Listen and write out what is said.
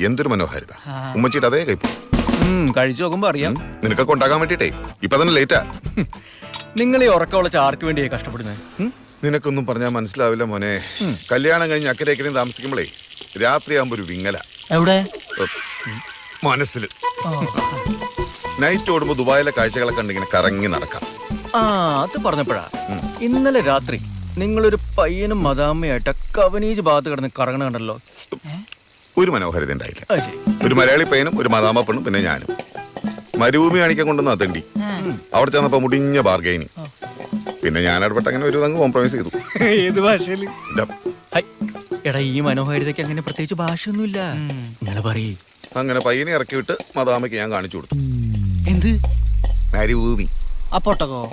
എന്തൊരു മനോഹാരിത. ഉമ്മച്ചിട്ട് അതേ കൈപ്പോ കഴിച്ചു നോക്കുമ്പോ അറിയാം. നിനക്കൊക്കെ ഉണ്ടാക്കാൻ വേണ്ടിട്ടേ ഇപ്പൊ തന്നെ ലേറ്റാ. നിങ്ങൾ ഈ ഉറക്കമുള്ള ആർക്ക് വേണ്ടിയാ കഷ്ടപ്പെടുന്നത്? നിനക്കൊന്നും പറഞ്ഞാൽ മനസ്സിലാവില്ല മോനെ. കല്യാണം കഴിഞ്ഞ് അക്കരേക്കരയും താമസിക്കുമ്പോഴേ രാത്രിയാകുമ്പോ ഒരു വിങ്ങല എവിടെ മനസ്സിൽ. നൈറ്റ് ഓടുമ്പോ ദുബായിലെ കാഴ്ചകളെ കണ്ടിങ്ങനെ കറങ്ങി നടക്കാം. അത് പറഞ്ഞപ്പോഴാ ഇന്നലെ രാത്രി നിങ്ങളൊരു പയ്യനും മദാമ്മയായിട്ട് കവനീജ് ഭാഗത്ത് കിടന്ന് കറങ്ങണ കണ്ടല്ലോ. ഒരു മനോഹാരിത ഉണ്ടായില്ല. ഒരു മലയാളി പയ്യനും ഒരു മദാമ പെണ്ണും പിന്നെ ഞാനും. മരുഭൂമി കാണിക്കാൻ കൊണ്ടുവന്ന അതണ്ടി. അവിടെ ചെന്നപ്പോ മുടിഞ്ഞ ബാർഗൈനി. പിന്നെ ഞാൻ ഇടപെട്ട് അങ്ങനെ ഒരു തങ്ങ് കോംപ്രമൈസ് ചെയ്തു. ഏത് ഭാഷയില്? എടാ ഈ മനോഹാരിതയ്ക്ക് അങ്ങനെ പ്രത്യേകിച്ച് ഭാഷയൊന്നുമില്ല. ഇങ്ങനെ പറയേ. അങ്ങനെ പയ്യനെ ഇറക്കി വിട്ട് മദാമയ്ക്ക് ഞാൻ കാണിച്ചു കൊടുത്തു. എന്ത് മരുഭൂമി. അപ്പോട്ടകോ